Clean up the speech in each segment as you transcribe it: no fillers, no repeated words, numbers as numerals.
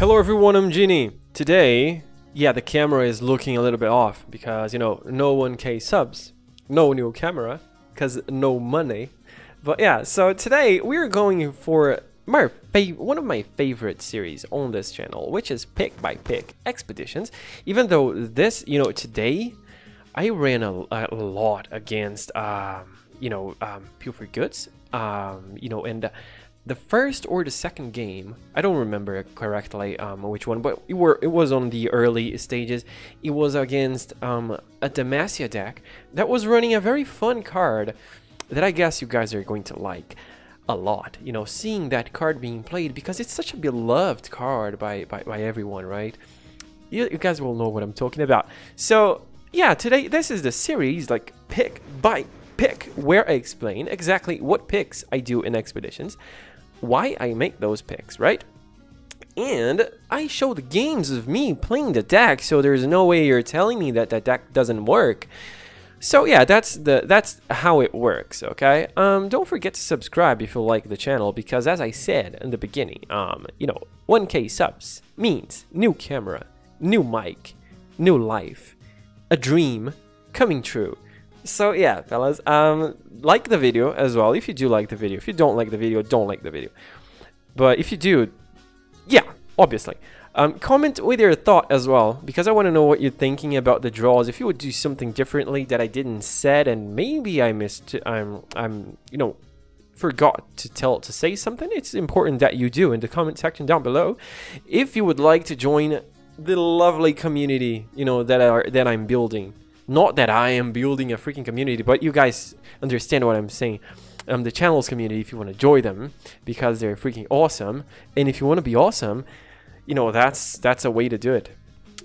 Hello everyone, I'm Genie. Today, yeah, the camera is looking a little bit off because, you know, no 1K subs, no new camera, because no money. But yeah, so today we're going for one of my favorite series on this channel, which is pick by pick expeditions. Even though this, you know, today I ran a lot against, Pure for Goods, and the first or the second game, I don't remember correctly which one, but it was on the early stages. It was against a Demacia deck that was running a very fun card that I guess you guys are going to like a lot. You know, seeing that card being played because it's such a beloved card by everyone, right? You guys will know what I'm talking about. So yeah, today this is the series like pick by pick where I explain exactly what picks I do in expeditions, why I make those picks, right? And I show the games of me playing the deck, so there's no way you're telling me that that deck doesn't work. So yeah, that's how it works, okay? Don't forget to subscribe if you like the channel, because as I said in the beginning, 1K subs means new camera, new mic, new life, a dream coming true. So yeah, fellas, like the video as well if you do like the video. If you don't like the video, don't like the video. But if you do, yeah, obviously. Comment with your thought as well, because I want to know what you're thinking about the draws. If you would do something differently that I didn't said, and maybe I missed, forgot to say something. It's important that you do in the comment section down below. If you would like to join the lovely community, that I'm building. Not that I am building a freaking community, but you guys understand what I'm saying. The channel's community, if you want to join them, because they're freaking awesome. And if you want to be awesome, that's a way to do it.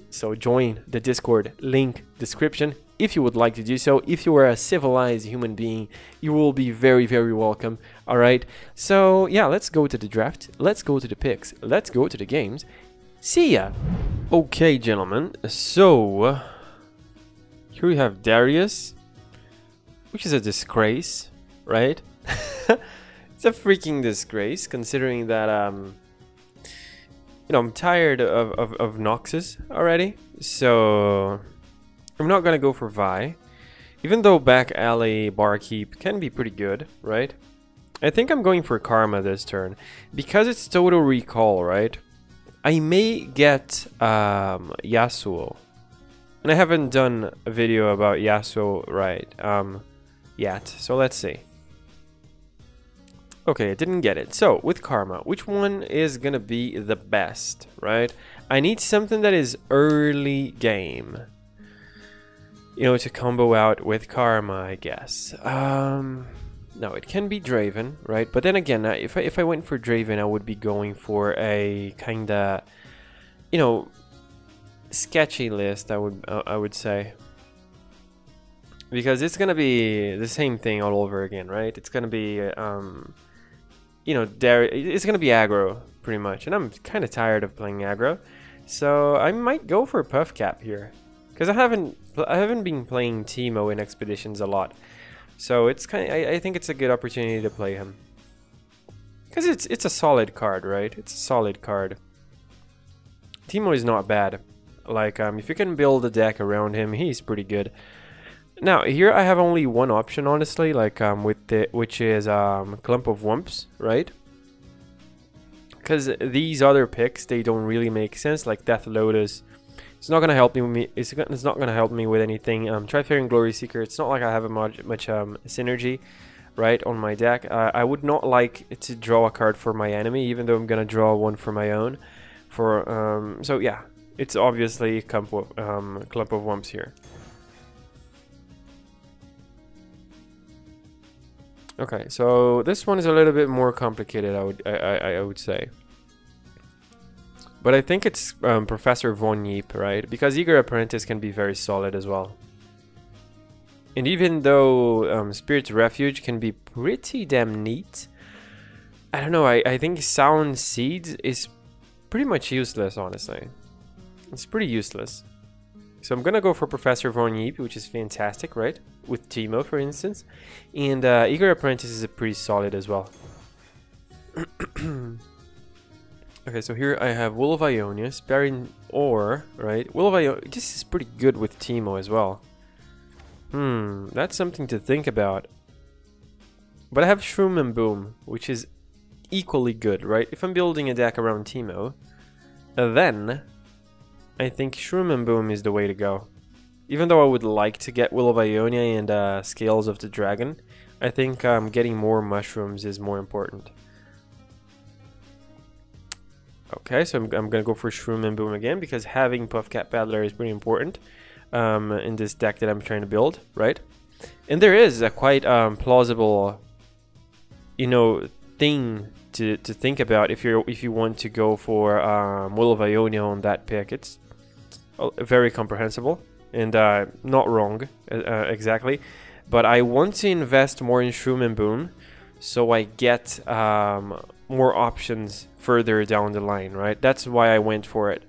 So join the Discord, link description if you would like to do so. If you are a civilized human being, you will be very, very welcome. All right. So yeah, let's go to the draft. Let's go to the picks. Let's go to the games. See ya. Okay, gentlemen. So here we have Darius, which is a disgrace, right? It's a freaking disgrace, considering that I'm tired of Noxus already, so I'm not gonna go for Vi, even though back alley barkeep can be pretty good, right? I think I'm going for Karma this turn because it's total recall, right? I may get Yasuo. And I haven't done a video about Yasuo yet, so let's see. Okay, I didn't get it. So, with Karma, which one is gonna be the best, right? I need something that is early game, to combo out with Karma, I guess. No, it can be Draven, right? But then again, if I went for Draven, I would be going for a kinda, sketchy list, I would say, because it's gonna be the same thing all over again, right? It's gonna be it's gonna be aggro pretty much, and I'm kind of tired of playing aggro, so I might go for Puff Cap here, because I haven't been playing Teemo in expeditions a lot, so it's I think it's a good opportunity to play him, because it's a solid card, right? It's a solid card. Teemo is not bad. Like, if you can build a deck around him, he's pretty good. Now, here I have only one option, honestly, like, which is, Clump of Wumps, right? Because these other picks, they don't really make sense, like Death Lotus. It's not gonna help me. It's not gonna help me with anything. Tri-Faring Glory Seeker. It's not like I have a much synergy, right, on my deck. I would not like to draw a card for my enemy, even though I'm gonna draw one for my own. So yeah. It's obviously Clump of Wumps here. Okay, so this one is a little bit more complicated, I would say. But I think it's Professor Von Yeep, right? Because Eager Apprentice can be very solid as well. And even though Spirit's Refuge can be pretty damn neat, I don't know, I think Sound Seeds is pretty much useless, honestly. It's pretty useless. So I'm gonna go for Professor Von Yeep, which is fantastic, right? With Teemo, for instance. And Eager Apprentice is pretty solid as well. Okay, so here I have Wool of Ionia, Sparing Ore, right? Wool of Ionia, this is pretty good with Teemo as well. That's something to think about. But I have Shroom and Boom, which is equally good, right? If I'm building a deck around Teemo, then I think Shroom and Boom is the way to go. Even though I would like to get Will of Ionia and Scales of the Dragon, I think getting more mushrooms is more important. Okay, so I'm gonna go for Shroom and Boom again, because having Puffcat Battler is pretty important in this deck that I'm trying to build, right? And there is a quite plausible, you know, thing to think about if you want to go for Will of Ionia on that pick. It's very comprehensible and not wrong exactly, but I want to invest more in Shroom and Boom so I get more options further down the line, right? That's why I went for it.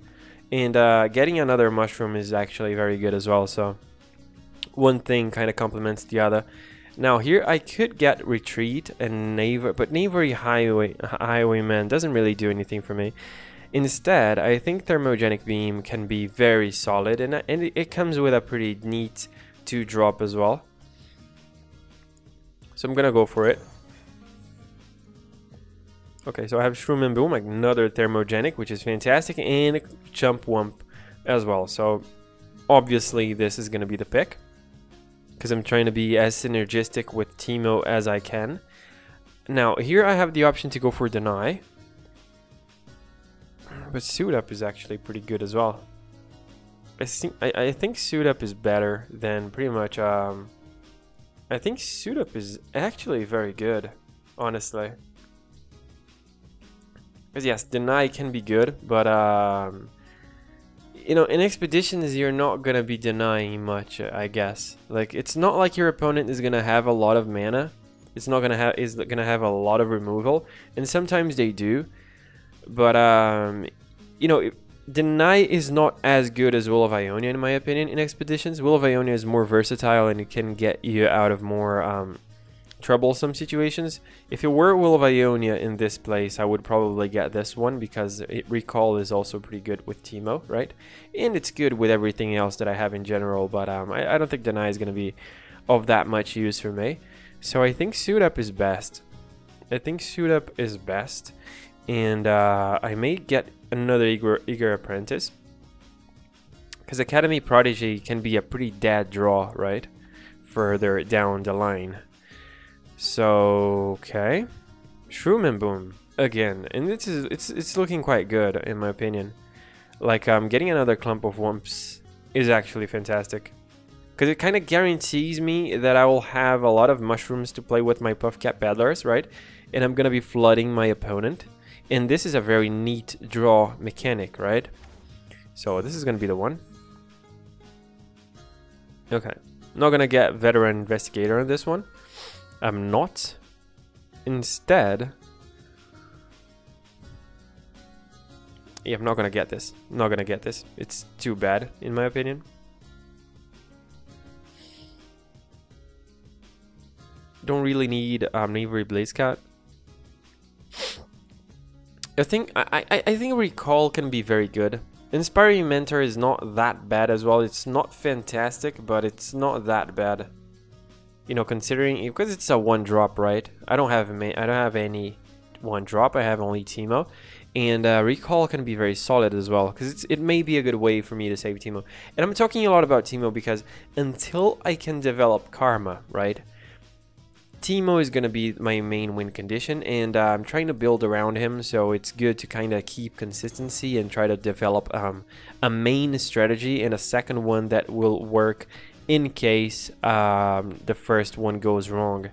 And getting another mushroom is actually very good as well, so one thing kind of complements the other. Now here I could get Retreat and Knavery, but Knavery Highwayman doesn't really do anything for me. Instead, I think Thermogenic Beam can be very solid, and it comes with a pretty neat 2-drop as well. So I'm gonna go for it. Okay, so I have Shroom and Boom, another Thermogenic, which is fantastic, and Chump Wump as well. So obviously this is gonna be the pick, because I'm trying to be as synergistic with Teemo as I can. Now here I have the option to go for Deny, but Suit Up is actually pretty good as well. I think Suit Up is better than pretty much. I think Suit Up is actually very good, honestly. Because yes, Deny can be good, but you know, in expeditions you're not gonna be denying much, I guess. Like, it's not like your opponent is gonna have a lot of mana. It's not gonna have a lot of removal, and sometimes they do. But you know, Deny is not as good as Will of Ionia in my opinion in expeditions. Will of Ionia is more versatile and it can get you out of more troublesome situations. If it were Will of Ionia in this place, I would probably get this one, because Recall is also pretty good with Teemo, right? And it's good with everything else that I have in general, but I don't think Deny is going to be of that much use for me. So I think Suit Up is best. I think Suit Up is best, and I may get another Eager Apprentice, because Academy Prodigy can be a pretty dead draw, right? Further down the line. So, okay, Shroom and Boom again, and it's looking quite good in my opinion. Like, getting another Clump of Wumps is actually fantastic, because it kind of guarantees me that I will have a lot of mushrooms to play with my Puffcat Battlers, right? And I'm gonna be flooding my opponent, and this is a very neat draw mechanic, right? So this is gonna be the one. Okay, not gonna get Veteran Investigator on this one. I'm not. Instead, yeah, I'm not gonna get this. I'm not gonna get this. It's too bad, in my opinion. Don't really need Knavery Blazecat. I think Recall can be very good. Inspiring Mentor is not that bad as well. It's not fantastic, but it's not that bad. You know, considering, because it's a 1-drop, right? I don't have any 1-drop. I have only Teemo, and Recall can be very solid as well, because it may be a good way for me to save Teemo. And I'm talking a lot about Teemo because until I can develop Karma, right? Teemo is gonna be my main win condition, and I'm trying to build around him, so it's good to kind of keep consistency and try to develop a main strategy and a second one that will work in case the first one goes wrong.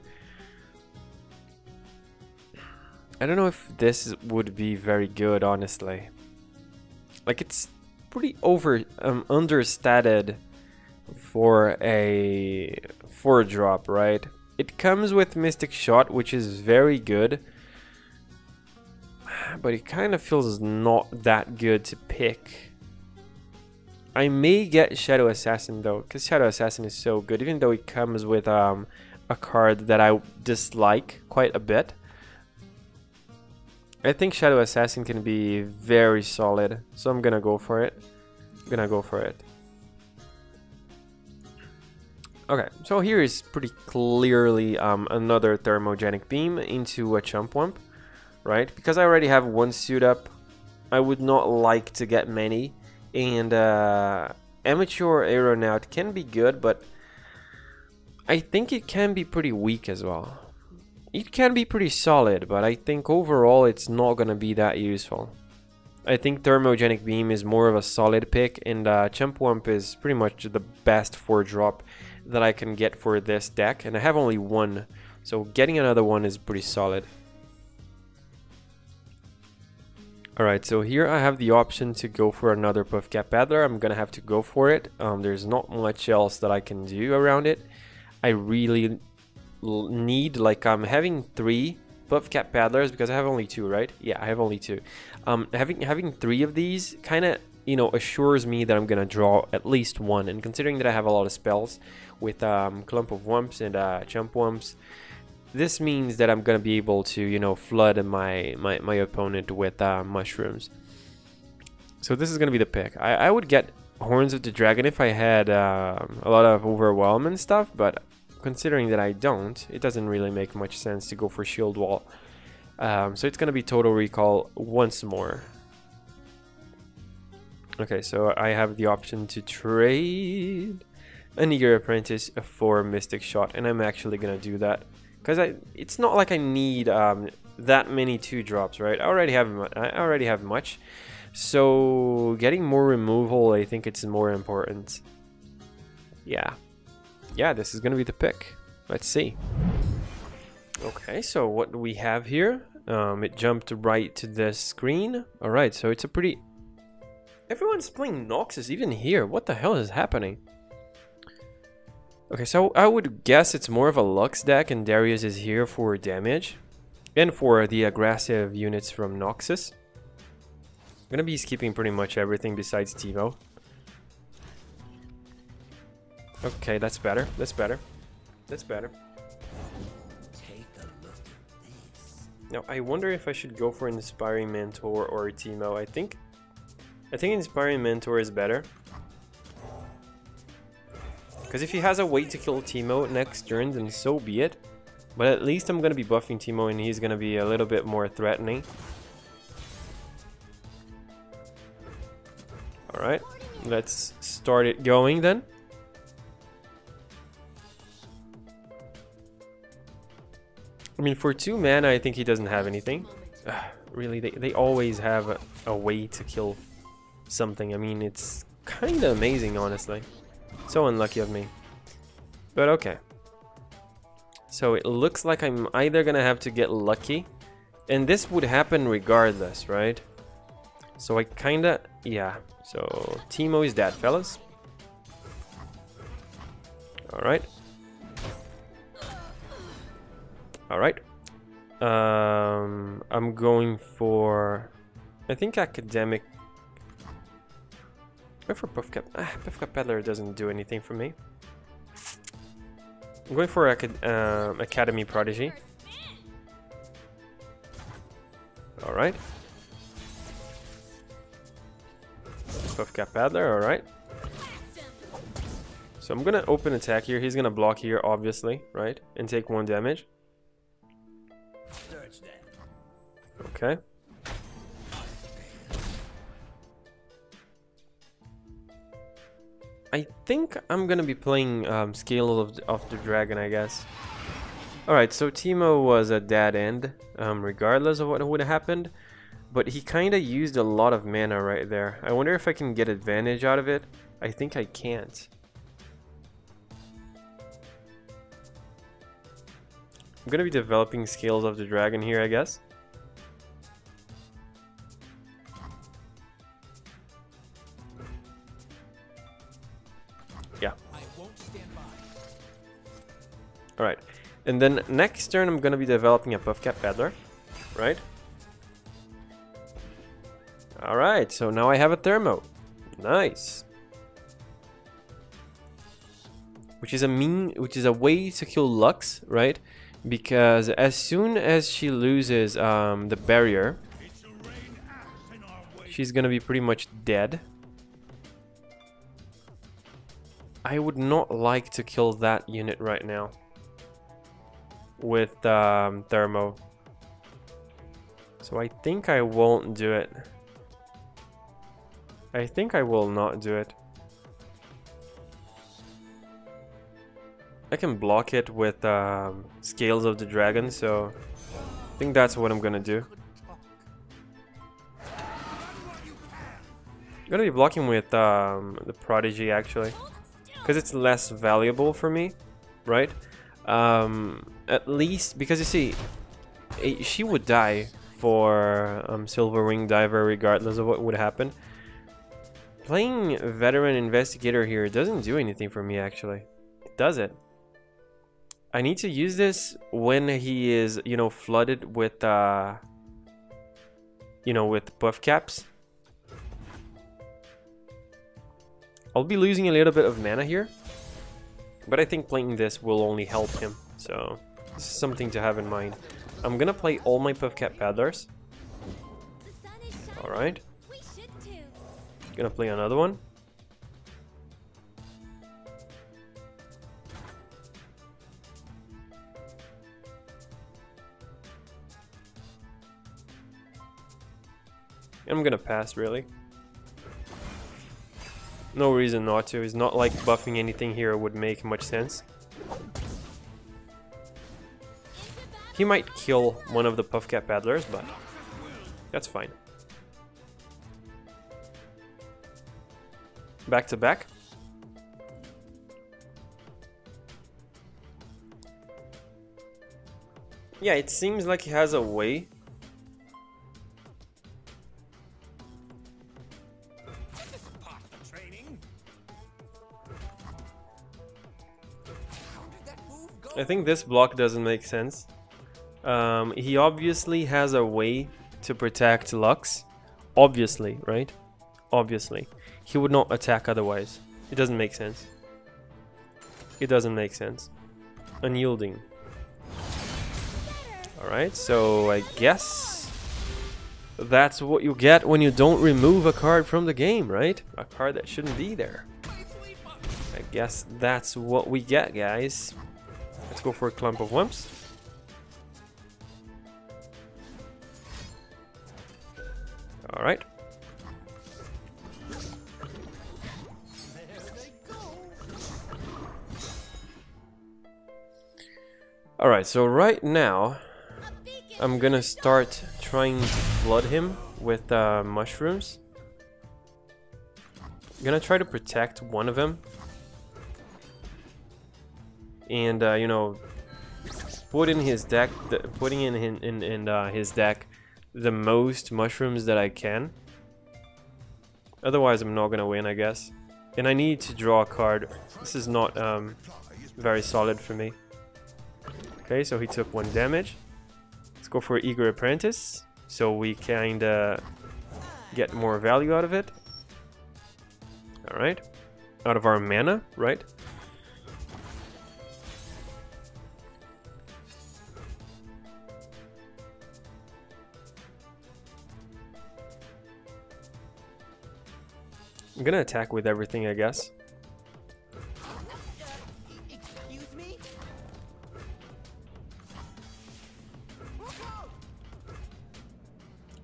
I don't know if this would be very good, honestly. Like, it's pretty understated for a 4-drop, right? It comes with Mystic Shot, which is very good, but it kind of feels not that good to pick. I may get Shadow Assassin though, because Shadow Assassin is so good, even though it comes with a card that I dislike quite a bit. I think Shadow Assassin can be very solid, so I'm gonna go for it. Okay, so here is pretty clearly another thermogenic beam into a Chumpwump, right? Because I already have one suit up, I would not like to get many. And Amateur Aeronaut can be good, but I think it can be pretty weak as well. It can be pretty solid, but I think overall it's not gonna be that useful. I think Thermogenic Beam is more of a solid pick, and Chumpwump is pretty much the best 4-drop that I can get for this deck, and I have only one, so getting another one is pretty solid. Alright, so here I have the option to go for another Puffcat Paddler. I'm gonna have to go for it. There's not much else that I can do around it. I really need, like, I'm having 3 Puffcat Paddlers because I have only 2, right? Yeah, I have only 2. Having 3 of these kind of, you know, assures me that I'm gonna draw at least one. And considering that I have a lot of spells with Clump of Wumps and Chumpwumps, this means that I'm gonna be able to, you know, flood my opponent with mushrooms. So this is gonna be the pick. I would get Horns of the Dragon if I had a lot of Overwhelm and stuff, but considering that I don't, it doesn't really make much sense to go for Shield Wall. So it's gonna be Total Recall once more. Okay, so I have the option to trade an Eager Apprentice for Mystic Shot, and I'm actually gonna do that. Because it's not like I need that many 2-drops, right? I already have much. So getting more removal, I think it's more important. Yeah, this is gonna be the pick. Let's see. Okay, so what do we have here? It jumped right to this screen. All right, so it's a pretty. Everyone's playing Noxus even here. What the hell is happening? Okay, so I would guess it's more of a Lux deck, and Darius is here for damage and for the aggressive units from Noxus. I'm gonna be skipping pretty much everything besides Teemo. Okay, that's better. That's better. That's better. Now, I wonder if I should go for Inspiring Mentor or Teemo. I think Inspiring Mentor is better. Because if he has a way to kill Teemo next turn, then so be it. But at least I'm going to be buffing Teemo, and he's going to be a little bit more threatening. Alright, let's start it going then. I mean, for 2 mana, I think he doesn't have anything. Really, they always have a way to kill something. I mean, it's kind of amazing, honestly. So unlucky of me. But okay. So it looks like I'm either gonna have to get lucky, and this would happen regardless, right? So I kinda, yeah. So Teemo is dead, fellas. Alright. Alright. I'm going for, I think, Academic. Going for Puffcat. Puffcat Peddler doesn't do anything for me. I'm going for Academy Prodigy. Alright. Puffcat Paddler, alright. So I'm gonna open attack here. He's gonna block here, obviously, right? And take 1 damage. Okay. I think I'm gonna be playing Scale of the Dragon, I guess. Alright, so Teemo was a dead end, regardless of what would have happened. But he kinda used a lot of mana right there. I wonder if I can get advantage out of it. I think I can't. I'm gonna be developing Scales of the Dragon here, I guess. Yeah. Alright. And then next turn I'm gonna be developing a Puffcat Peddler, right? Alright, so now I have a Thermo. Nice. Which is a way to kill Lux, right? Because as soon as she loses the barrier, she's gonna be pretty much dead. I would not like to kill that unit right now with Thermo. So I think I won't do it. I think I will not do it. I can block it with Scales of the Dragon, so I think that's what I'm gonna do. I'm gonna be blocking with the Prodigy actually, because it's less valuable for me, right? At least because you see, she would die for Silver Wing Diver regardless of what would happen. Playing Veteran Investigator here doesn't do anything for me actually. Does it? I need to use this when he is, you know, flooded with, you know, with buff caps. I'll be losing a little bit of mana here, but I think playing this will only help him. So this is something to have in mind. I'm gonna play all my buff cap paddlers. All right. Gonna play another one. I'm gonna pass, really. No reason not to. It's not like buffing anything here would make much sense. He might kill one of the Puff Cap Paddlers, but that's fine. Back to back. Yeah, it seems like he has a way. I think this block doesn't make sense. He obviously has a way to protect Lux. Obviously, right? Obviously. He would not attack otherwise. It doesn't make sense. It doesn't make sense. Unyielding. Alright, so I guess that's what you get when you don't remove a card from the game, right? A card that shouldn't be there. I guess that's what we get, guys. Let's go for a clump of wimps. Alright. Alright, so right now I'm gonna start trying to flood him with mushrooms. I'm gonna try to protect one of them. And you know, put in his deck, putting in his deck the most mushrooms that I can. Otherwise, I'm not gonna win, I guess. And I need to draw a card. This is not very solid for me. Okay, so he took 1 damage. Let's go for Eager Apprentice, so we kinda get more value out of it. All right, out of our mana, right? I'm gonna attack with everything, I guess. Excuse me?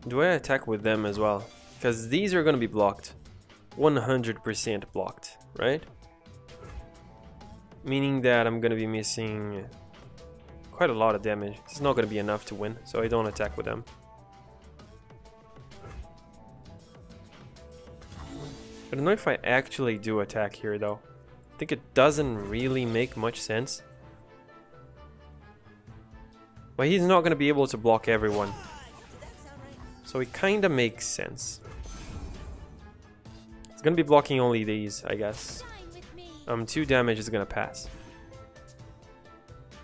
Do I attack with them as well? Because these are gonna be blocked. 100% blocked, right? Meaning that I'm gonna be missing quite a lot of damage. It's not gonna be enough to win, so I don't attack with them. I don't know if I actually do attack here though. I think it doesn't really make much sense. But he's not going to be able to block everyone. So it kind of makes sense. It's going to be blocking only these, I guess. 2 damage is going to pass.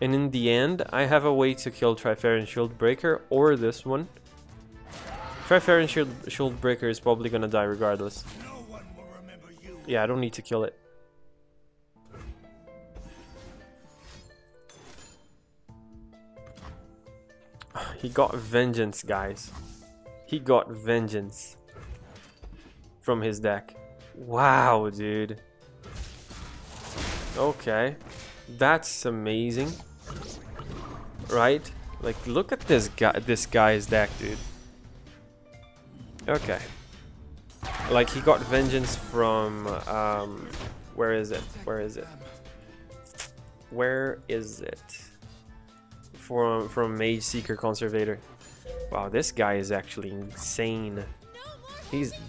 And in the end, I have a way to kill Trifarian Shieldbreaker or this one. Trifarian Shieldbreaker is probably going to die regardless. Yeah, I don't need to kill it. He got vengeance, guys. He got vengeance. from his deck. Wow, dude. Okay. That's amazing. Right? Like, look at this guy's deck, dude. Okay. Like, he got vengeance from where is it? Where is it? Where is it? From Mage Seeker Conservator. Wow, this guy is actually insane.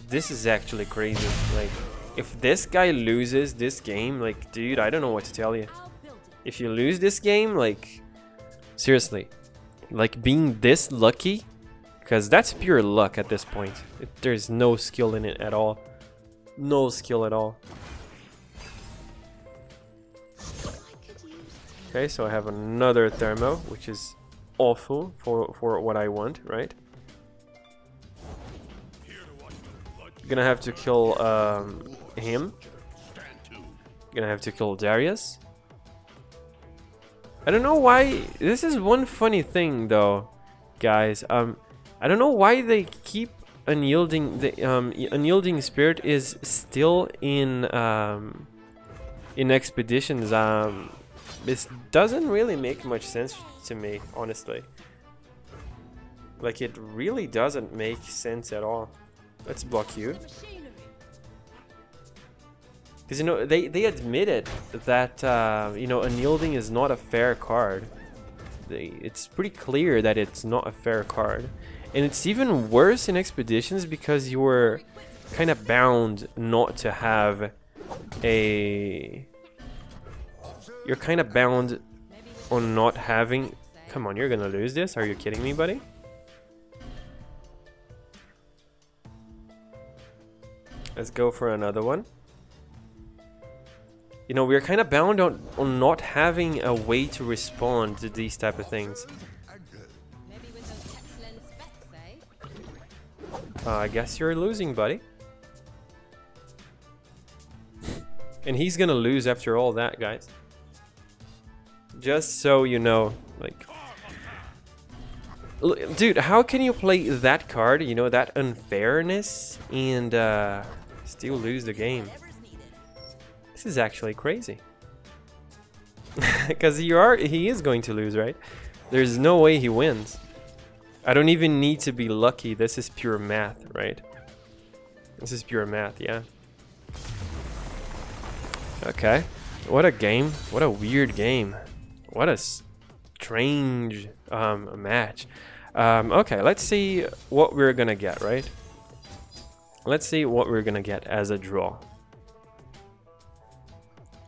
This is actually crazy. Like, if this guy loses this game, like, dude, I don't know what to tell you. If you lose this game, like, seriously, like, being this lucky, because that's pure luck at this point. There's no skill in it at all. No skill at all. Okay, so I have another Thermo, which is awful for what I want, right? Gonna have to kill him. Gonna have to kill Darius. I don't know why. This is one funny thing, though, guys. I don't know why they keep unyielding. The unyielding spirit is still in expeditions. This doesn't really make much sense to me, honestly. Like, it really doesn't make sense at all. Let's block you. Because, you know, they admitted that, you know, unyielding is not a fair card. It's pretty clear that it's not a fair card. And it's even worse in expeditions because you were kind of bound not to have a... You're kind of bound on not having... Come on, you're gonna lose this? Are you kidding me, buddy? Let's go for another one. You know, we're kind of bound on not having a way to respond to these type of things. I guess you're losing, buddy. And he's gonna lose after all that, guys. Just so you know, like... Dude, how can you play that card, you know, that unfairness, and still lose the game? This is actually crazy. Because he is going to lose, right? There's no way he wins. I don't even need to be lucky. This is pure math, right? This is pure math, yeah. Okay. What a game. What a weird game. What a strange match. Okay, let's see what we're gonna get, right? Let's see what we're gonna get as a draw.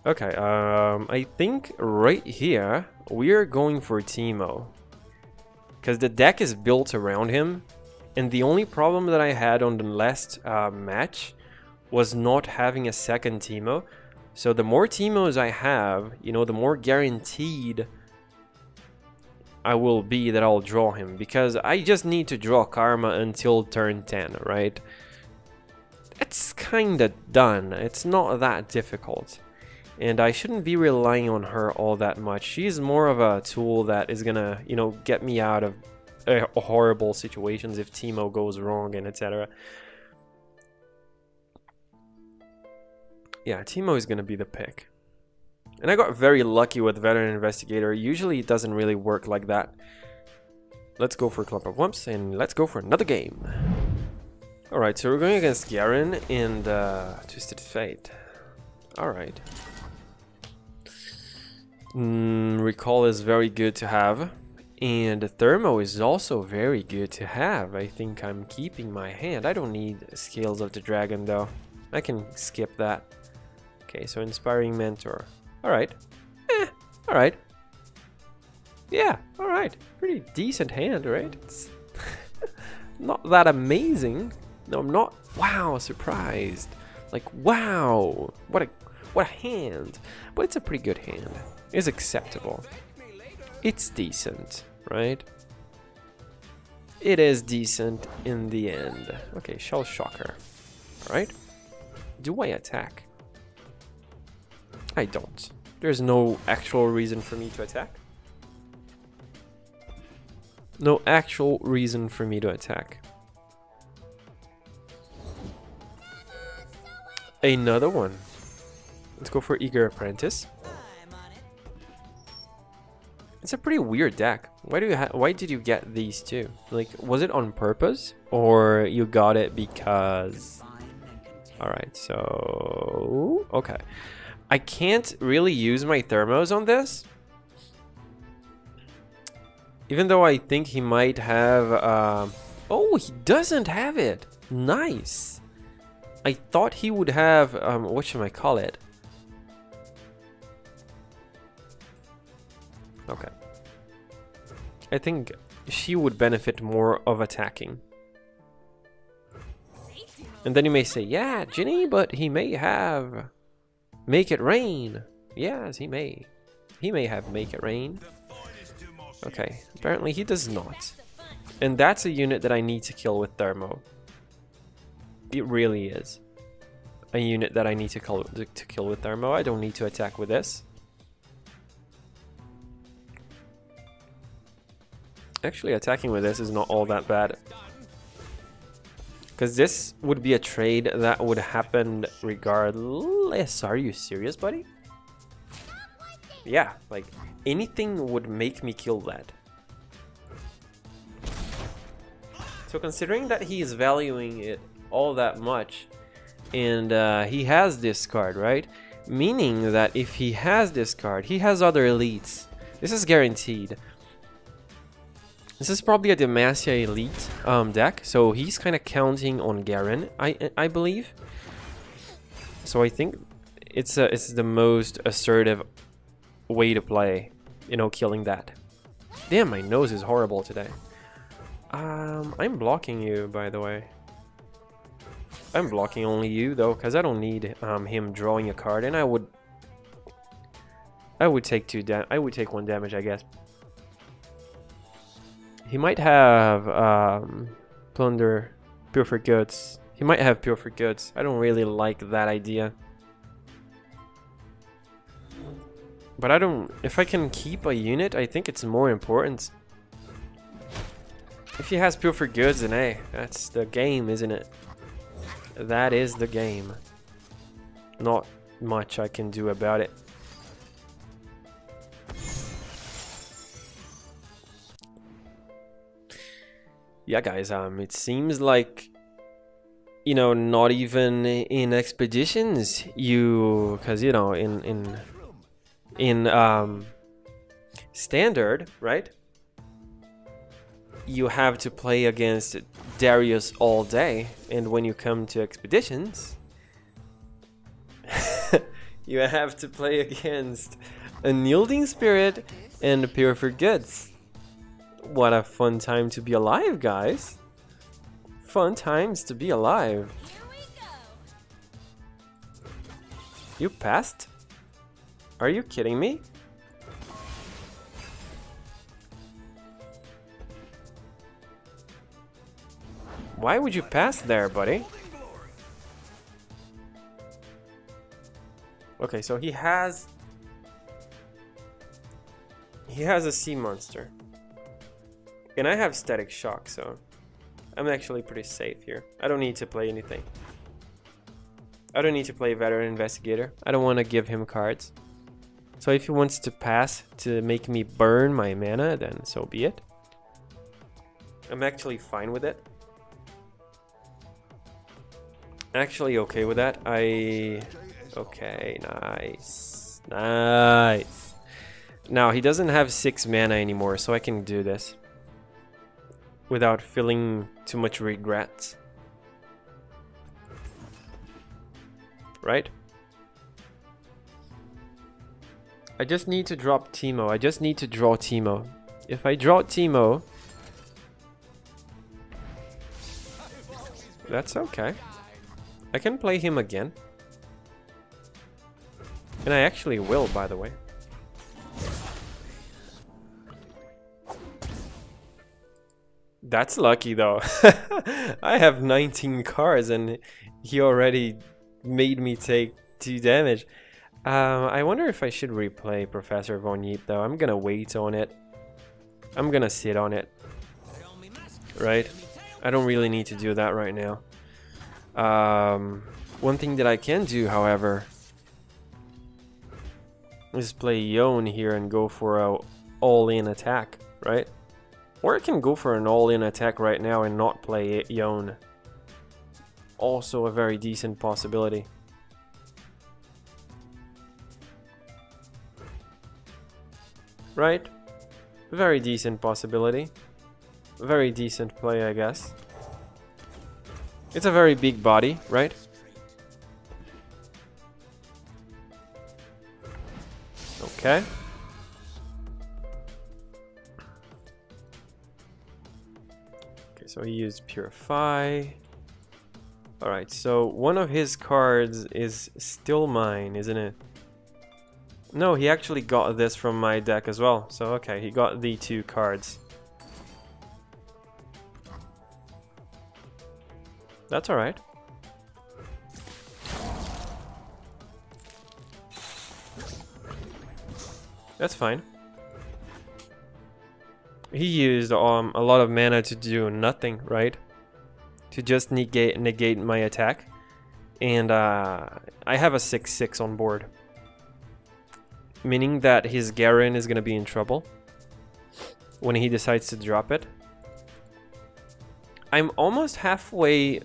Okay, I think right here we're going for Teemo, because the deck is built around him, and the only problem that I had on the last match was not having a second Teemo. So the more Teemos I have, you know, the more guaranteed I will be that I'll draw him, because I just need to draw Karma until turn 10, right? It's kinda done. It's not that difficult. And I shouldn't be relying on her all that much. She's more of a tool that is gonna, you know, get me out of horrible situations if Teemo goes wrong and etc. Yeah, Teemo is gonna be the pick. And I got very lucky with Veteran Investigator. Usually it doesn't really work like that. Let's go for Clump of Wumps and let's go for another game. Alright, so we're going against Garen and Twisted Fate. Alright. Recall is very good to have. And Thermo is also very good to have. I think I'm keeping my hand. I don't need Scales of the Dragon though. I can skip that. Okay, so Inspiring Mentor. Alright. Alright. Yeah, alright. Pretty decent hand, right? It's not that amazing. No, I'm not. Wow, surprised. Like, wow. What a hand. But it's a pretty good hand. It's acceptable. It's decent, right? It is decent in the end. Okay, Shell Shocker. Alright. Do I attack? I don't. There's no actual reason for me to attack. No actual reason for me to attack. Another one. Let's go for Eager Apprentice. It's a pretty weird deck. Why did you get these two? Like, was it on purpose or you got it because? All right, so okay. I can't really use my thermos on this, even though I think he might have. Oh, he doesn't have it. Nice. I thought he would have. What should I call it? Okay. I think she would benefit more of attacking. And then you may say, yeah, Ginny, but he may have Make It Rain. Yes, he may. He may have Make It Rain. Okay, apparently he does not. And that's a unit that I need to kill with Thermo. It really is a unit that I need to kill with Thermo. I don't need to attack with this. Actually, attacking with this is not all that bad. Because this would be a trade that would happen regardless. Are you serious, buddy? Yeah, like anything would make me kill that. So considering that he is valuing it all that much, and he has this card, right? Meaning that if he has this card, he has other elites. This is guaranteed. This is probably a Demacia elite deck, so he's kind of counting on Garen, I believe. So I think it's the most assertive way to play, you know, killing that. Damn, my nose is horrible today. I'm blocking you, by the way. I'm blocking only you though, because I don't need him drawing a card, and I would take one damage, I guess. He might have Plunder, Pure for Goods. He might have Pure for Goods. I don't really like that idea. But I don't... If I can keep a unit, I think it's more important. If he has Pure for Goods, then hey, that's the game, isn't it? That is the game. Not much I can do about it. Yeah, guys, it seems like, you know, not even in expeditions because, you know, in standard, right? You have to play against Darius all day, and when you come to expeditions, you have to play against Unyielding Spirit and Pure for Goods. What a fun time to be alive, guys. Fun times to be alive. You passed? Are you kidding me? Why would you pass there, buddy? Okay, so he has a sea monster. And I have Static Shock, so I'm actually pretty safe here. I don't need to play anything. I don't need to play Veteran Investigator. I don't want to give him cards. So if he wants to pass to make me burn my mana, then so be it. I'm actually fine with it. Actually okay with that. Okay, nice. Nice. Now, he doesn't have 6 mana anymore, so I can do this without feeling too much regret. Right? I just need to drop Teemo. I just need to draw Teemo. If I draw Teemo, that's okay. I can play him again. And I actually will, by the way. That's lucky though. I have 19 cards and he already made me take 2 damage. I wonder if I should replay Professor Von Yeep though. I'm gonna wait on it. I'm gonna sit on it. Right? I don't really need to do that right now. One thing that I can do, however, is play Yone here and go for a all-in attack, right? Or I can go for an all-in attack right now and not play Yone. Also a very decent possibility. Right? Very decent possibility. Very decent play, I guess. It's a very big body, right? Okay. Okay, so he used Purify. Alright, so one of his cards is still mine, isn't it? No, he actually got this from my deck as well. So, okay, he got the 2 cards. That's alright. That's fine. He used a lot of mana to do nothing, right? To just negate my attack. And I have a 6/6 on board. Meaning that his Garen is gonna be in trouble when he decides to drop it. I'm almost halfway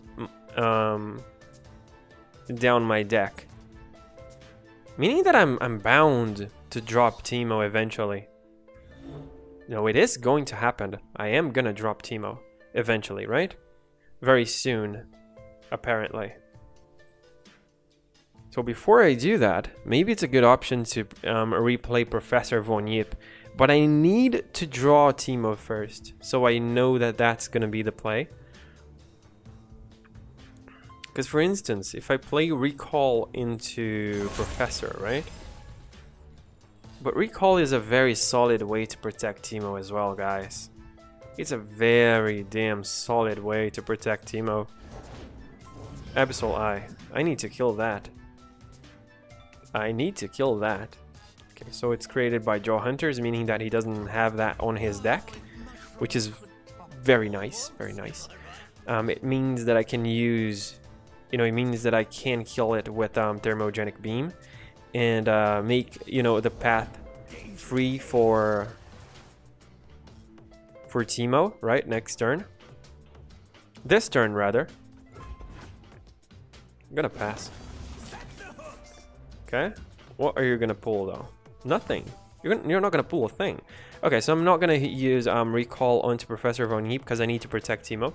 down my deck. Meaning that I'm bound to drop Teemo eventually. No, it is going to happen. I am gonna drop Teemo eventually, right? Very soon, apparently. So before I do that, maybe it's a good option to replay Professor Von Yip. But I need to draw Teemo first, so I know that that's gonna be the play. Because for instance, if I play Recall into Professor, right? But Recall is a very solid way to protect Teemo as well, guys. It's a very damn solid way to protect Teemo. Abyssal Eye. I need to kill that. I need to kill that. Okay, so it's created by Jaw Hunters, meaning that he doesn't have that on his deck, which is very nice, very nice. It means that I can use, you know, it means that I can kill it with Thermogenic Beam and make, you know, the path free for Teemo, right? Next turn. This turn, rather. I'm gonna pass. Okay. What are you gonna pull, though? Nothing. You're not gonna pull a thing. Okay, so I'm not gonna use Recall onto Professor Von Yip because I need to protect Teemo.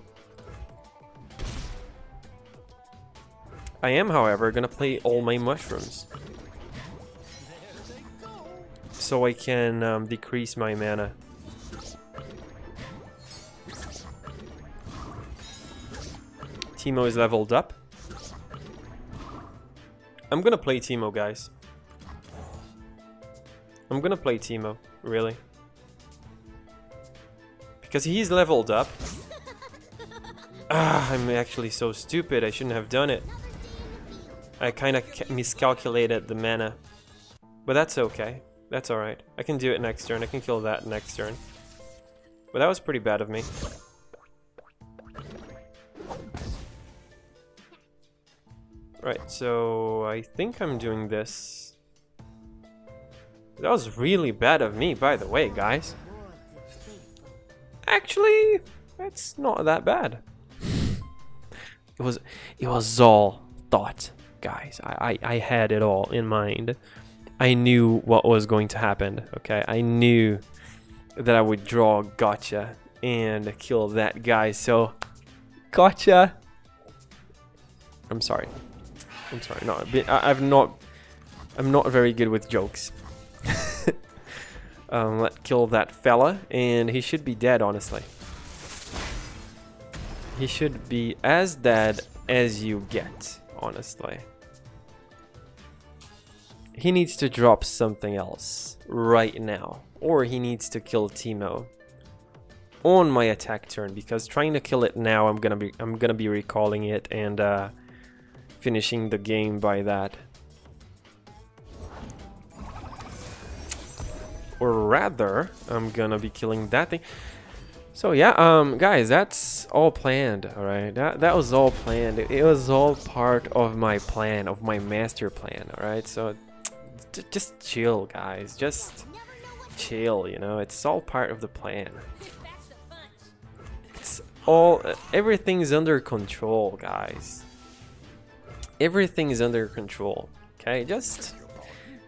I am, however, gonna play all my mushrooms, so I can decrease my mana. Teemo is leveled up. I'm gonna play Teemo, guys. I'm gonna play Teemo, really. Because he's leveled up. Ah, I'm actually so stupid. I shouldn't have done it. I kind of miscalculated the mana. But that's okay. That's alright. I can do it next turn. I can kill that next turn. But that was pretty bad of me. Right, so I think I'm doing this. That was really bad of me, by the way, guys. Actually, that's not that bad. It was all thought, guys. I had it all in mind. I knew what was going to happen, okay? I knew that I would draw Gotcha and kill that guy, so Gotcha. I'm sorry. I'm sorry. No, I'm not very good with jokes. Let's kill that fella, and he should be dead, honestly. He should be as dead as you get, honestly. He needs to drop something else right now, or he needs to kill Teemo on my attack turn, because trying to kill it now, I'm gonna be recalling it and finishing the game by that. Or rather, I'm gonna be killing that thing. So yeah, guys, that's all planned. All right, that was all planned. It was all part of my plan, of my master plan. All right, so just chill, guys. Just chill. You know, it's all part of the plan. It's all everything's under control, guys. Everything's under control. Okay, just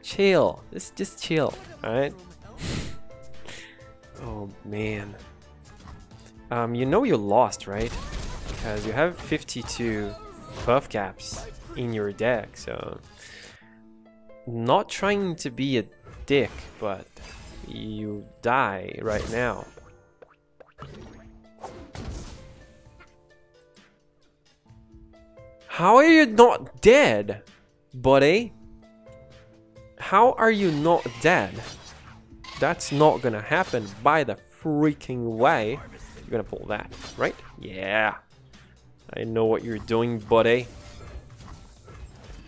chill. Just chill. All right. Oh man. You know you lost, right? Because you have 52 buff caps in your deck, so not trying to be a dick, but you die right now. How are you not dead, buddy? How are you not dead? That's not gonna happen by the freaking way. You're gonna pull that, right? Yeah. I know what you're doing, buddy.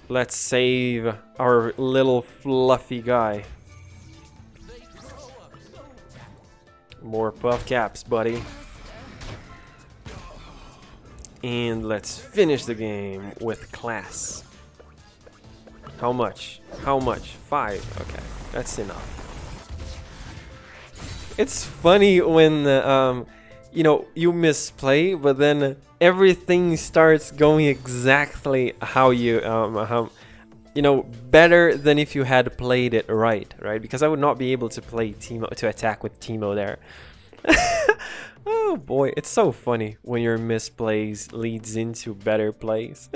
Let's save our little fluffy guy. More buff caps, buddy. And let's finish the game with class. How much? How much? 5. Okay, that's enough. It's funny when you know, you misplay, but then everything starts going exactly how you you know, better than if you had played it right? Because I would not be able to play Teemo, to attack with Teemo there. Oh boy, it's so funny when your misplays leads into better plays.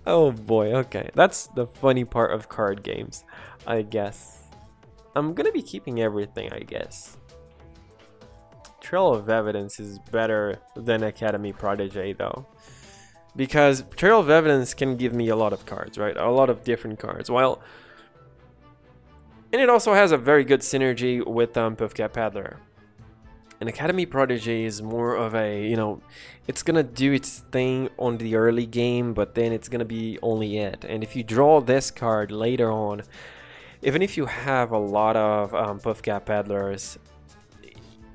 Oh boy, okay, that's the funny part of card games, I guess. I'm gonna be keeping everything, I guess. Trail of Evidence is better than Academy Protege though, because Trail of Evidence can give me a lot of cards, right? A lot of different cards. Well, and it also has a very good synergy with Puffcat Paddler. And Academy Protege is more of a, you know, it's gonna do its thing on the early game, but then it's gonna be only it. And if you draw this card later on, even if you have a lot of Puffcat Paddlers,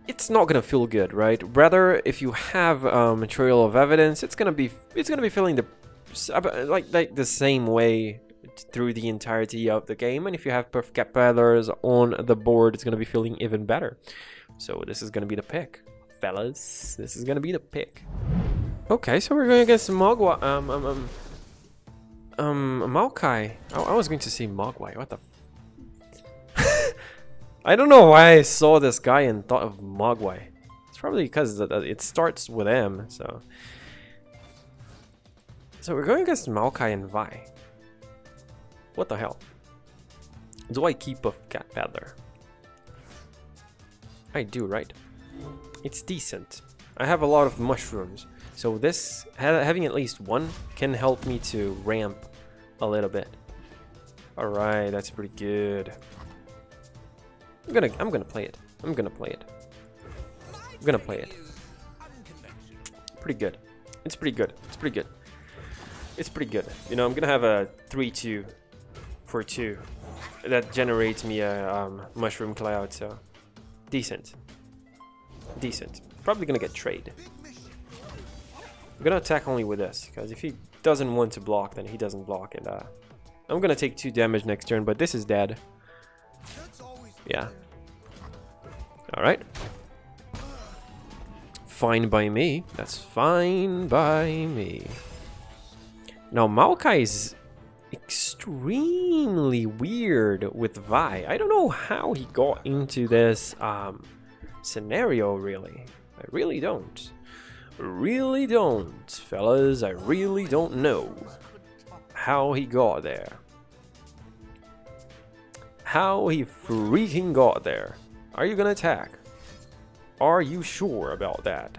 it's not gonna feel good, right? Rather, if you have Trail of Evidence, it's gonna be feeling like the same way through the entirety of the game. And if you have Puffcat Paddlers on the board, it's gonna be feeling even better. So this is gonna be the pick, fellas. This is gonna be the pick. Okay, so we're going against Mogwai. Maokai. I was going to say Mogwai. What the? I don't know why I saw this guy and thought of Mogwai. It's probably because it starts with M. So we're going against Maokai and Vi. What the hell? Do I keep a Cat Paddler? I do, right? It's decent. I have a lot of mushrooms, so this having at least one can help me to ramp a little bit. All right, that's pretty good. I'm gonna play it. I'm gonna play it. Pretty good. It's pretty good. It's pretty good. It's pretty good. You know, I'm gonna have a 3-2 for 2 that generates me a mushroom cloud. So. Decent. Probably gonna get trade. I'm gonna attack only with this, because if he doesn't want to block, then he doesn't block, and I'm gonna take 2 damage next turn, but this is dead. Yeah. Alright. Fine by me. That's fine by me. Now, Maokai is extremely weird with Vi. I don't know how he got into this scenario, really. I really don't. Really don't, fellas. I really don't know how he got there. How he freaking got there. Are you gonna attack? Are you sure about that?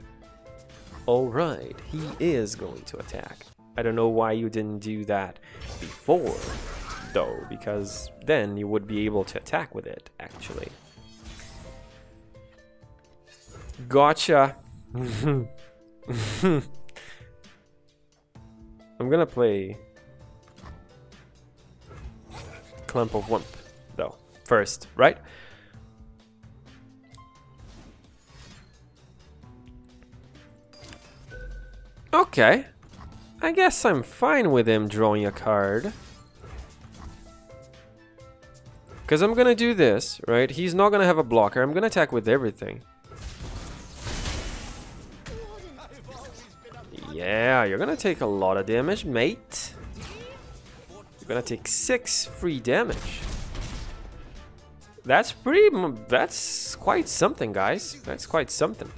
Alright, he is going to attack. I don't know why you didn't do that before, though, because then you would be able to attack with it, actually. Gotcha! I'm gonna play Clump of Wump, though, first, right? Okay. I guess I'm fine with him drawing a card. Because I'm gonna do this, right? He's not gonna have a blocker. I'm gonna attack with everything. Yeah, you're gonna take a lot of damage, mate. You're gonna take 6 free damage. That's that's quite something, guys. That's quite something.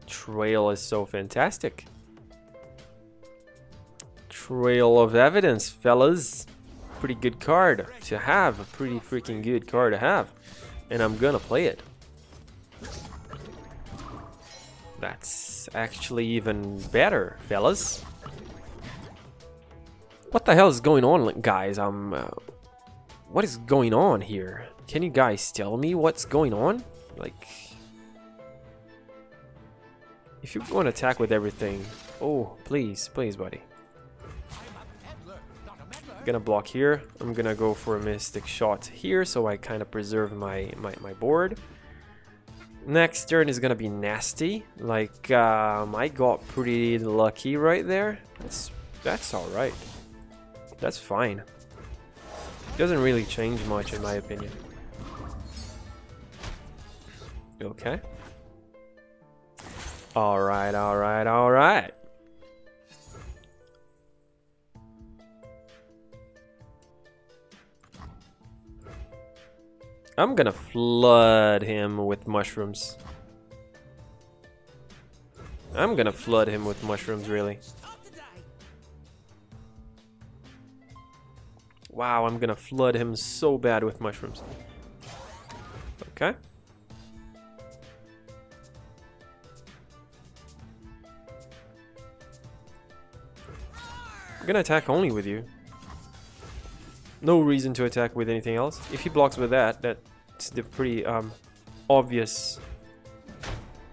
Trail is so fantastic. Trail of Evidence, fellas. Pretty good card to have. A pretty freaking good card to have. And I'm gonna play it. That's actually even better, fellas. What the hell is going on, guys? What is going on here? Can you guys tell me what's going on? Like, if you want to attack with everything, oh, please, please, buddy. I'm gonna block here. I'm gonna go for a Mystic Shot here, so I kind of preserve my board. Next turn is gonna be nasty. Like, I got pretty lucky right there. That's all right. That's fine. Doesn't really change much in my opinion. Okay. All right, all right, all right. I'm gonna flood him with mushrooms. I'm gonna flood him with mushrooms, really. Wow, I'm gonna flood him so bad with mushrooms. Okay. I'm gonna attack only with you. No reason to attack with anything else. If he blocks with that, that's the pretty obvious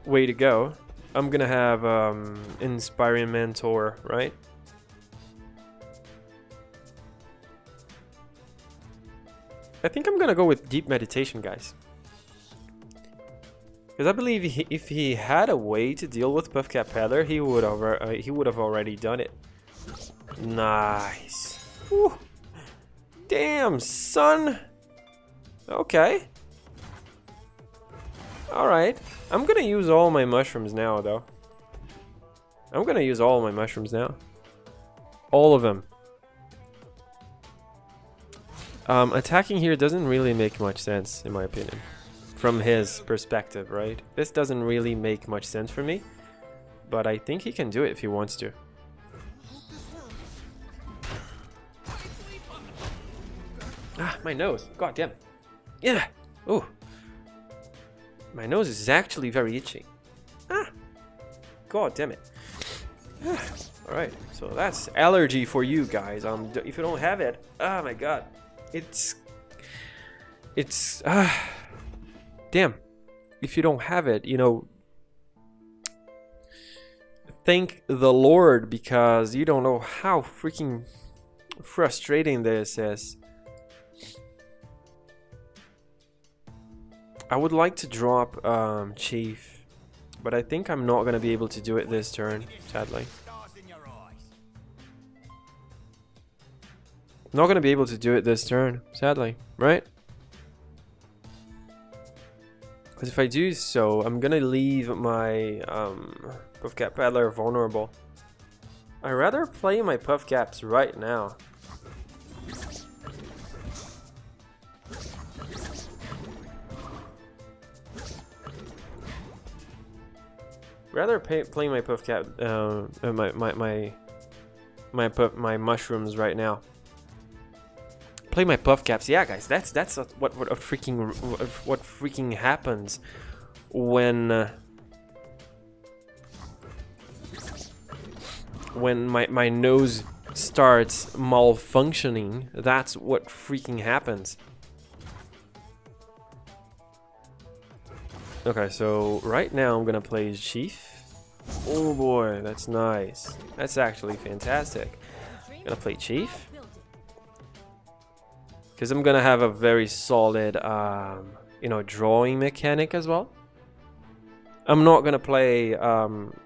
way to go. I'm gonna have Inspiring Mentor, right? I think I'm gonna go with Deep Meditation, guys. Because I believe if he had a way to deal with Puffcat Peddler, he would have already done it. Nice. Whew. Damn, son. Okay. Alright. I'm gonna use all my mushrooms now, though. I'm gonna use all my mushrooms now. All of them. Attacking here doesn't really make much sense, in my opinion. From his perspective, right? This doesn't really make much sense for me. But I think he can do it if he wants to. Ah, my nose. God damn. Yeah. Ooh. My nose is actually very itchy. Ah. God damn it. Ah. Alright, so that's allergy for you guys. If you don't have it, oh my god. It's damn. If you don't have it, you know, thank the Lord, because you don't know how freaking frustrating this is. I would like to drop Chief, but I think I'm not gonna be able to do it this turn, sadly. Not gonna be able to do it this turn, sadly, right? Because if I do so, I'm gonna leave my Puffcat Peddler vulnerable. I'd rather play my Puffcaps right now. Rather play my Puffcat, my mushrooms right now. Play my Puffcaps, yeah, guys. That's what freaking happens when my nose starts malfunctioning. That's what freaking happens. Okay, so right now I'm gonna play Chief. Oh boy, that's nice. That's actually fantastic. I'm gonna play Chief. Because I'm gonna have a very solid, you know, drawing mechanic as well. I'm not gonna play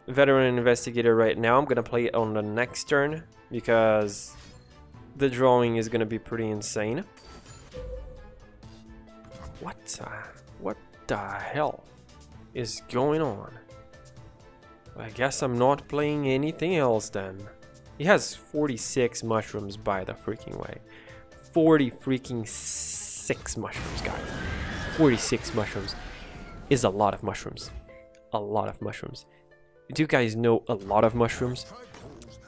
Veteran Investigator right now. I'm gonna play it on the next turn because the drawing is gonna be pretty insane. What the hell is going on? I guess I'm not playing anything else then. He has 46 mushrooms by the freaking way. 40 freaking 6 mushrooms, guys. 46 mushrooms is a lot of mushrooms. A lot of mushrooms. Do you guys know a lot of mushrooms?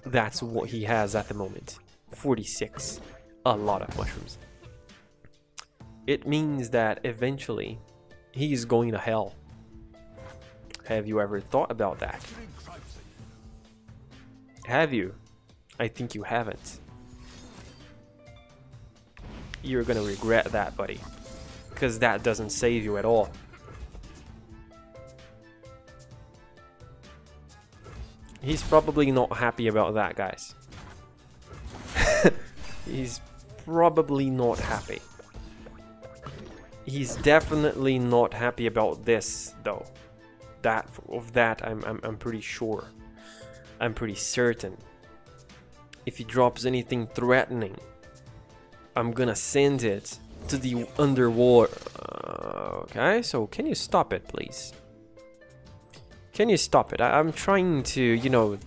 That's what he has at the moment. 46. A lot of mushrooms. It means that eventually he's going to hell. Have you ever thought about that? Have you? I think you haven't. You're gonna regret that, buddy. Because that doesn't save you at all. He's probably not happy about that, guys. He's probably not happy. He's definitely not happy about this, though. I'm pretty sure. I'm pretty certain. If he drops anything threatening, I'm gonna send it to the underwater. Okay, so can you stop it, please? Can you stop it? I'm trying to, you know,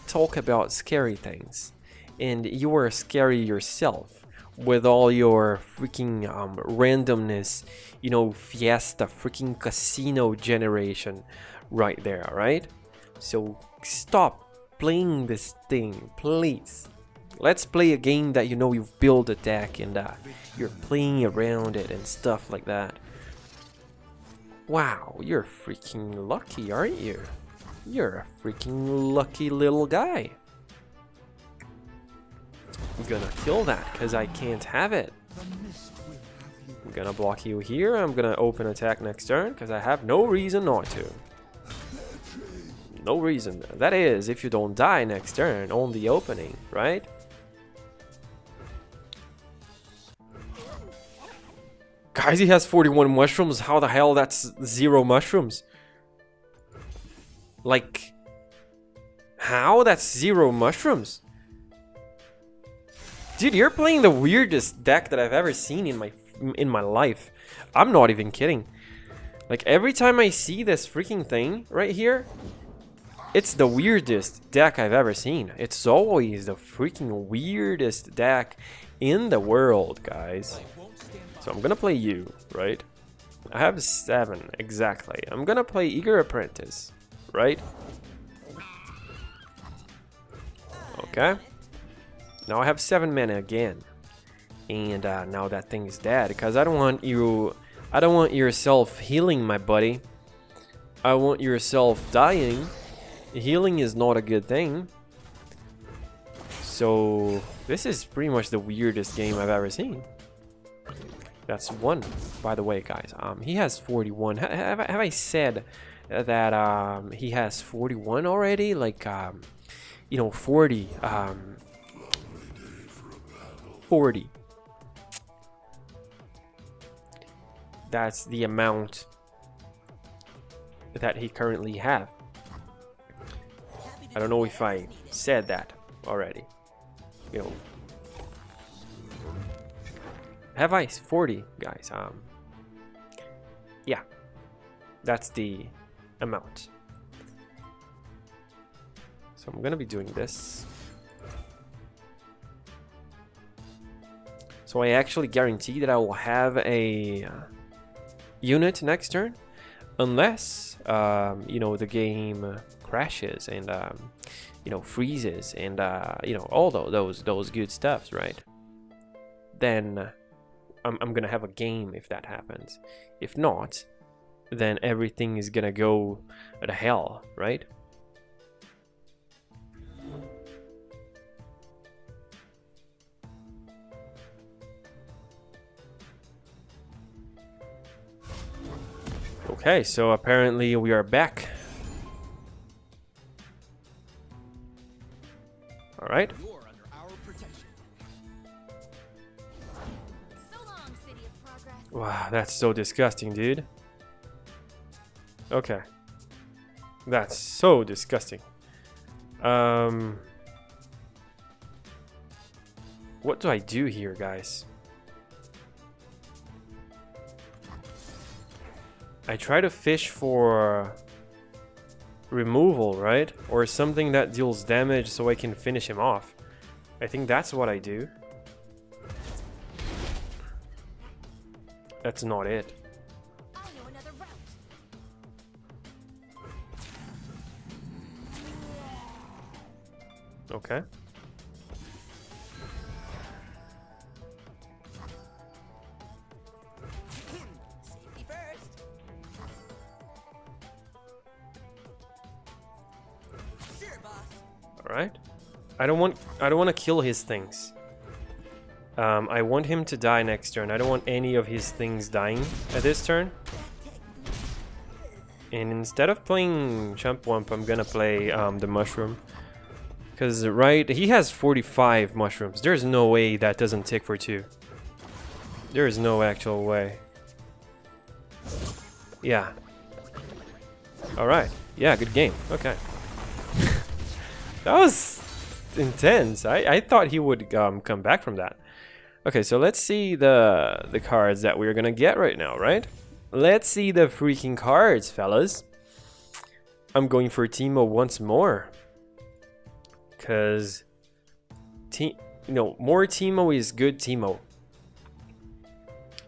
talk about scary things. And you are scary yourself with all your freaking randomness, you know, fiesta, freaking casino generation right there, alright? So stop playing this thing, please. Let's play a game that you know you've built a deck and you're playing around it and stuff like that. Wow, you're freaking lucky, aren't you? You're a freaking lucky little guy. I'm gonna kill that because I can't have it. I'm gonna block you here. I'm gonna open attack next turn because I have no reason not to. No reason. That is, if you don't die next turn on the opening, right? Guys, he has 41 mushrooms. How the hell that's 0 mushrooms? Like, how that's 0 mushrooms? Dude, you're playing the weirdest deck that I've ever seen in my life. I'm not even kidding. Like, every time I see this freaking thing right here, it's the weirdest deck I've ever seen. It's always the freaking weirdest deck in the world, guys. So I'm gonna play you, right? I have 7, exactly. I'm gonna play Eager Apprentice, right? Okay. Now I have 7 mana again. And now that thing is dead, because I don't want yourself healing, my buddy. I want yourself dying. Healing is not a good thing. So this is pretty much the weirdest game I've ever seen. That's 1, by the way, guys. He has 41. Have I said that he has 41 already? Like, you know, 40. 40. That's the amount that he currently have. I don't know if I said that already. You know. Have I 40, guys? Yeah. That's the amount. So I'm gonna be doing this. So I actually guarantee that I will have a unit next turn, unless you know, the game crashes and you know, freezes and you know, all those good stuffs, right? Then I'm gonna have a game if that happens. If not, then everything is gonna go to hell, right? Okay, so apparently we are back. All right. Wow, that's so disgusting, dude. Okay. That's so disgusting. What do I do here, guys? I try to fish for removal, right? Or something that deals damage so I can finish him off. I think that's what I do. That's not it. I know another route. Okay. Safety first. Sure, boss. All right. I don't want to kill his things. I want him to die next turn. I don't want any of his things dying at this turn. And instead of playing Chump Wump, I'm gonna play the Mushroom. Because, right, he has 45 mushrooms. There's no way that doesn't tick for 2. There is no actual way. Yeah. Alright. Yeah, good game. Okay. That was intense. I thought he would come back from that. Okay, so let's see the cards that we're gonna get right now, right? Let's see the freaking cards, fellas. I'm going for Teemo once more. Because more Teemo is good Teemo.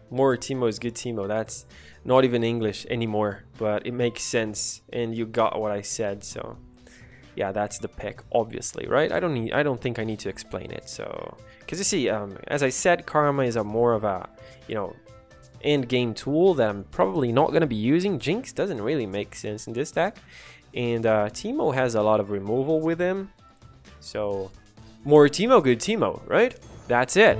More Teemo is good Teemo. That's not even English anymore, but it makes sense, and you got what I said. So yeah, that's the pick, obviously, right? I don't think I need to explain it. So because you see, as I said, Karma is a more of a end game tool that I'm probably not going to be using. Jinx doesn't really make sense in this deck, and Teemo has a lot of removal with him. So more Teemo, good Teemo, right? That's it.